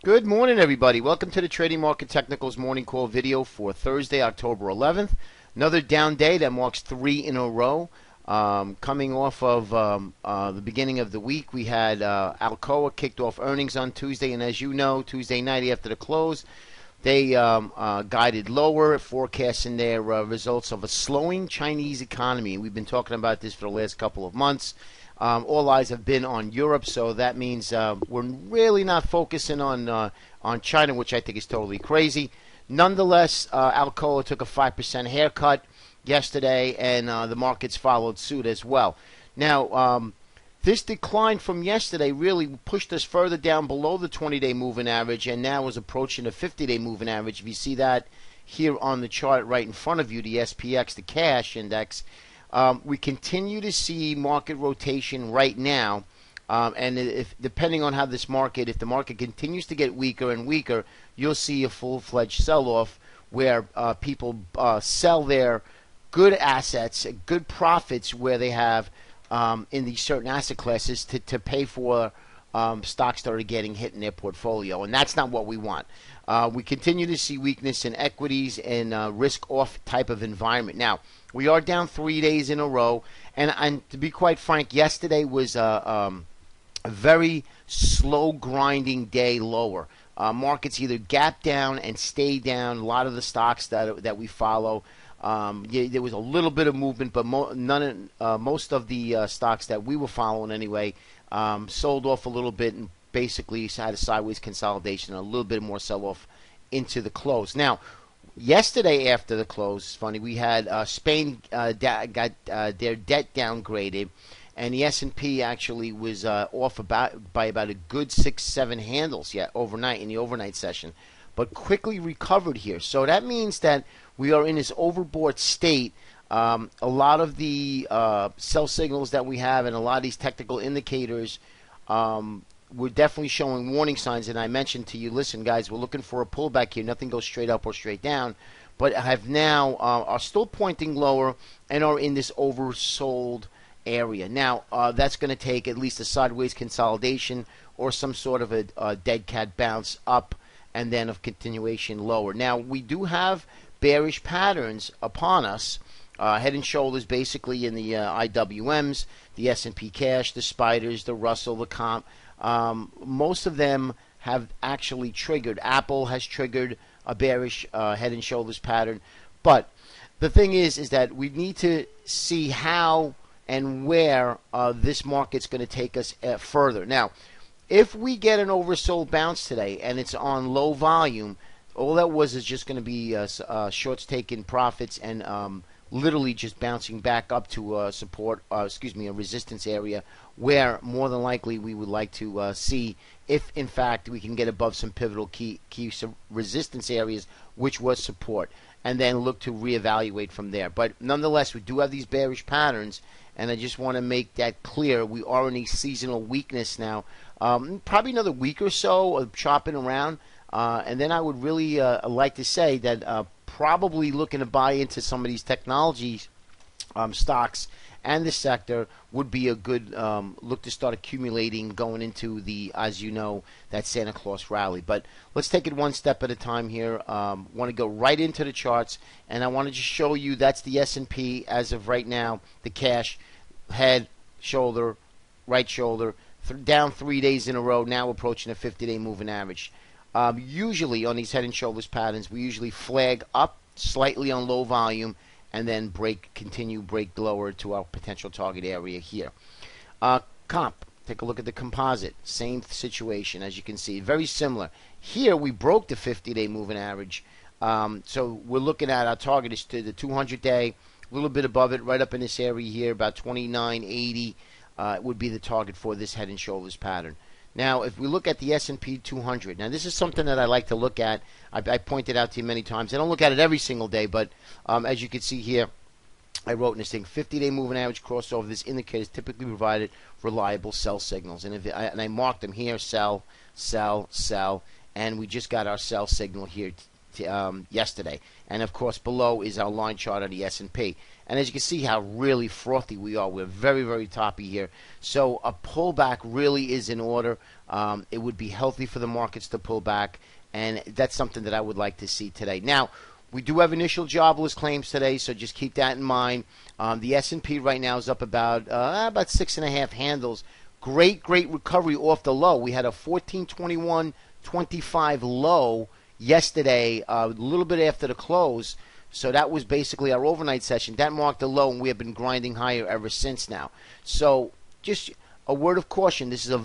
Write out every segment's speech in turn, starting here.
Good morning, everybody. Welcome to the Trading Market Technicals morning call video for Thursday, October 11th. Another down day that marks three in a row. Coming off of the beginning of the week, we had Alcoa kicked off earnings on Tuesday, and as you know, Tuesday night after the close, they guided lower, forecasting their results of a slowing Chinese economy. We've been talking about this for the last couple of months. All eyes have been on Europe, so that means we're really not focusing on China, which I think is totally crazy. Nonetheless, Alcoa took a 5% haircut yesterday, and the markets followed suit as well. Now, this decline from yesterday really pushed us further down below the 20-day moving average, and now is approaching the 50-day moving average. If you see that here on the chart right in front of you, the SPX, the cash index, we continue to see market rotation right now, and if depending on how this market, if the market continues to get weaker and weaker, you'll see a full-fledged sell-off where people sell their good assets, good profits where they have in these certain asset classes to pay for stocks that are getting hit in their portfolio, and that's not what we want. We continue to see weakness in equities and risk-off type of environment. Now, we are down 3 days in a row, and to be quite frank, yesterday was a very slow grinding day lower. Markets either gap down and stay down. A lot of the stocks that we follow, there was a little bit of movement, but most of the stocks that we were following anyway sold off a little bit and basically had a sideways consolidation, a little bit more sell-off into the close. Now, yesterday after the close, it's funny, we had Spain got their debt downgraded, and the S&P actually was off by about a good 6-7 handles overnight in the overnight session, but quickly recovered here. So that means that we are in this overbought state. A lot of the sell signals that we have and a lot of these technical indicators we're definitely showing warning signs, and I mentioned to you, listen, guys, we're looking for a pullback here. Nothing goes straight up or straight down, but have now are still pointing lower and are in this oversold area. Now, that's going to take at least a sideways consolidation or some sort of a dead cat bounce up and then a continuation lower. Now, we do have bearish patterns upon us. Head and shoulders basically in the IWMs, the S&P cash, the spiders, the Russell, the comp. Most of them have actually triggered. Apple has triggered a bearish head and shoulders pattern. But the thing is that we need to see how and where this market's going to take us further. Now, if we get an oversold bounce today and it's on low volume, all that is just going to be shorts taking profits and literally just bouncing back up to a resistance area where more than likely we would like to see if, in fact, we can get above some pivotal key resistance areas, which was support, and then look to reevaluate from there. But nonetheless, we do have these bearish patterns, and I just want to make that clear. We are in a seasonal weakness now. Probably another week or so of chopping around, and then I would really like to say that probably looking to buy into some of these technology stocks and the sector would be a good look to start accumulating going into the, as you know, that Santa Claus rally. But let's take it one step at a time here. Want to go right into the charts, and I want to just show you that's the S&P as of right now. The cash, head, shoulder, right shoulder, down 3 days in a row, now approaching a 50-day moving average. Usually on these head and shoulders patterns, we usually flag up slightly on low volume and then break lower to our potential target area here. Comp, take a look at the composite. Same situation, as you can see, very similar. Here we broke the 50-day moving average. So we're looking at our target is to the 200-day, a little bit above it, right up in this area here, about 29.80 would be the target for this head and shoulders pattern. Now, if we look at the S&P 200, now this is something that I like to look at. I pointed out to you many times. I don't look at it every single day, but as you can see here, I wrote in this thing, 50-day moving average crossover. This indicator is typically provided reliable sell signals. And I marked them here, sell, sell, sell, and we just got our sell signal here yesterday. And of course, below is our line chart on the S&P. And as you can see how really frothy we are, we're very, very toppy here. So a pullback really is in order. It would be healthy for the markets to pull back, and that's something that I would like to see today. Now, we do have initial jobless claims today, so just keep that in mind. The S&P right now is up about 6.5 handles. Great recovery off the low. We had a 1421.25 low yesterday, a little bit after the close. So that was basically our overnight session. That marked a low, and we have been grinding higher ever since now. So just a word of caution. This is a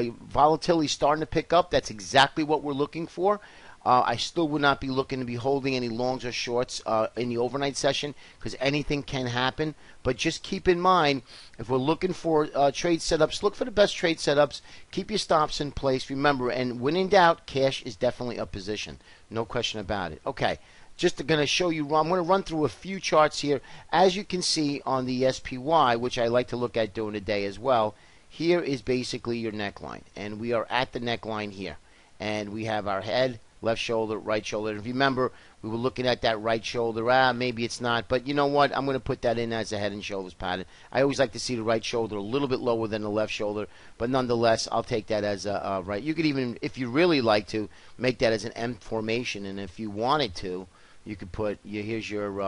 volatility starting to pick up. That's exactly what we're looking for. I still would not be looking to be holding any longs or shorts in the overnight session because anything can happen. But just keep in mind, if we're looking for trade setups, look for the best trade setups. Keep your stops in place. Remember, and when in doubt, cash is definitely a position. No question about it. Okay. Just going to show you, I'm going to run through a few charts here. As you can see on the SPY, which I like to look at during the day as well, here is basically your neckline. And we are at the neckline here. And we have our head, left shoulder, right shoulder. And if you remember, we were looking at that right shoulder. Maybe it's not. But you know what? I'm going to put that in as a head and shoulders pattern. I always like to see the right shoulder a little bit lower than the left shoulder. But nonetheless, I'll take that as a right. You could even, if you really like to, make that as an M formation. And if you wanted to, you could put, here's your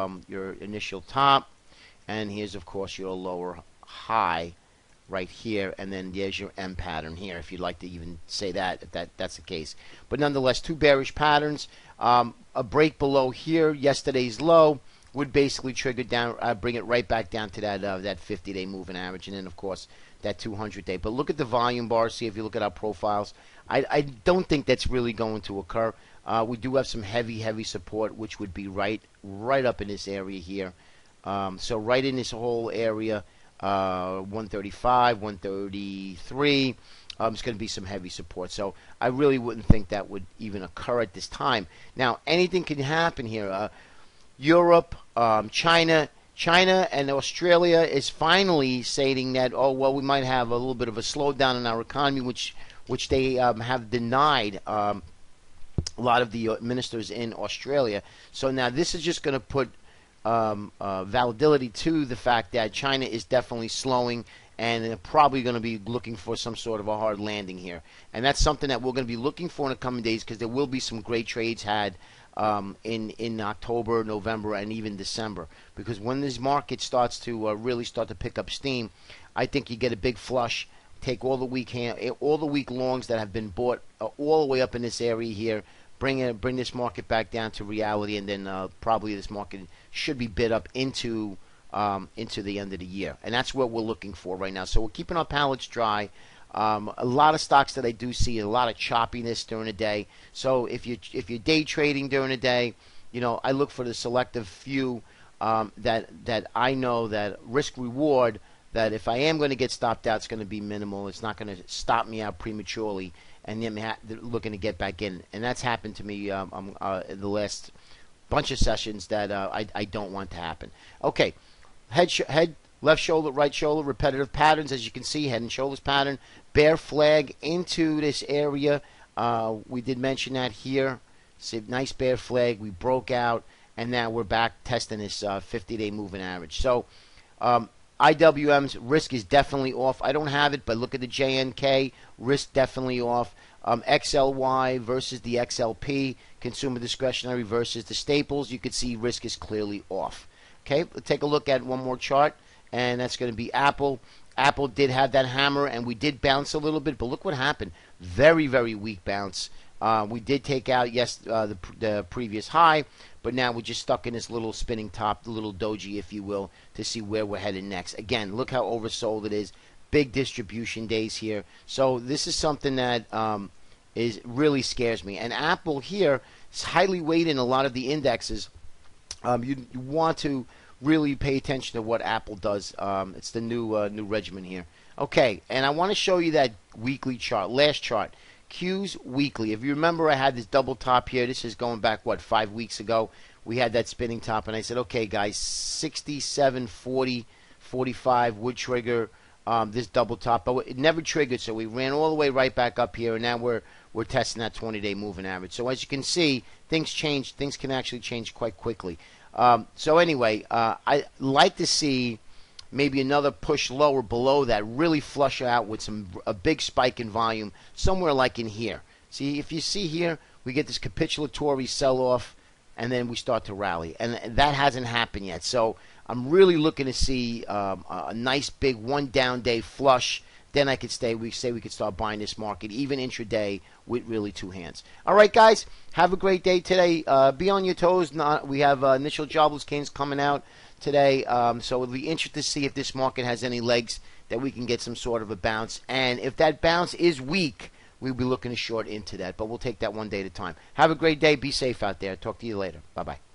initial top, and here's, of course, your lower high right here, and then there's your M pattern here, if you'd like to even say that, if that's the case. But nonetheless, two bearish patterns. A break below here, yesterday's low, would basically trigger down, bring it right back down to that 50-day moving average, and then, of course, that 200-day. But look at the volume bar. See if you look at our profiles. I don't think that's really going to occur. We do have some heavy support, which would be right up in this area here. So right in this whole area, 135, 133, it's going to be some heavy support. So I really wouldn't think that would even occur at this time. Now, anything can happen here. Europe, China and Australia is finally saying that, oh, well, we might have a little bit of a slowdown in our economy, which they have denied a lot of the ministers in Australia. So now this is just going to put validity to the fact that China is definitely slowing, and they're probably going to be looking for some sort of a hard landing here. And that's something that we're going to be looking for in the coming days, because there will be some great trades had in October, November, and even December. Because when this market starts to really start to pick up steam, I think you get a big flush. Take all the weak longs that have been bought all the way up in this area here, bring this market back down to reality, and then probably this market should be bid up into the end of the year, and that's what we're looking for right now. So we're keeping our palettes dry. A lot of stocks that I do see a lot of choppiness during the day. So if you're day trading during the day, I look for the selective few that I know that risk reward. That if I am going to get stopped out, it's going to be minimal. It's not going to stop me out prematurely, and then looking to get back in. And that's happened to me in the last bunch of sessions that I don't want to happen. Okay, head, left shoulder, right shoulder, repetitive patterns. As you can see, head and shoulders pattern. Bear flag into this area. We did mention that here. See, nice bear flag. We broke out, and now we're back testing this 50-day moving average. So IWM's risk is definitely off. I don't have it, but look at the JNK. Risk definitely off. XLY versus the XLP. Consumer discretionary versus the staples. You can see risk is clearly off. Okay, let's take a look at one more chart, and that's going to be Apple. Apple did have that hammer, and we did bounce a little bit, but look what happened. Very, very weak bounce. We did take out, the previous high, but now we're just stuck in this little spinning top, the little doji, if you will, to see where we're headed next. Again, look how oversold it is. Big distribution days here. So this is something that really scares me. And Apple here is highly weighted in a lot of the indexes. You want to really pay attention to what Apple does. It's the new regimen here. Okay, and I want to show you that weekly chart, last chart. Q's weekly. If you remember, I had this double top here. This is going back, 5 weeks ago. We had that spinning top, and I said, okay, guys, 67, 40, 45 would trigger this double top, but it never triggered, so we ran all the way right back up here, and now we're we're testing that 20-day moving average. So as you can see, things change. Things can actually change quite quickly. So anyway, I like to see maybe another push lower below that, really flush out with a big spike in volume somewhere like in here. See, if you see here, we get this capitulatory sell-off, and then we start to rally, and that hasn't happened yet. So I'm really looking to see a nice big one down day flush. Then we could start buying this market even intraday with really two hands. All right, guys, have a great day today. Be on your toes. We have initial jobless gains coming out today, so it'll be interesting to see if this market has any legs that we can get some sort of a bounce. And if that bounce is weak, we'll be looking to short into that. But we'll take that one day at a time. Have a great day. Be safe out there. Talk to you later. Bye-bye.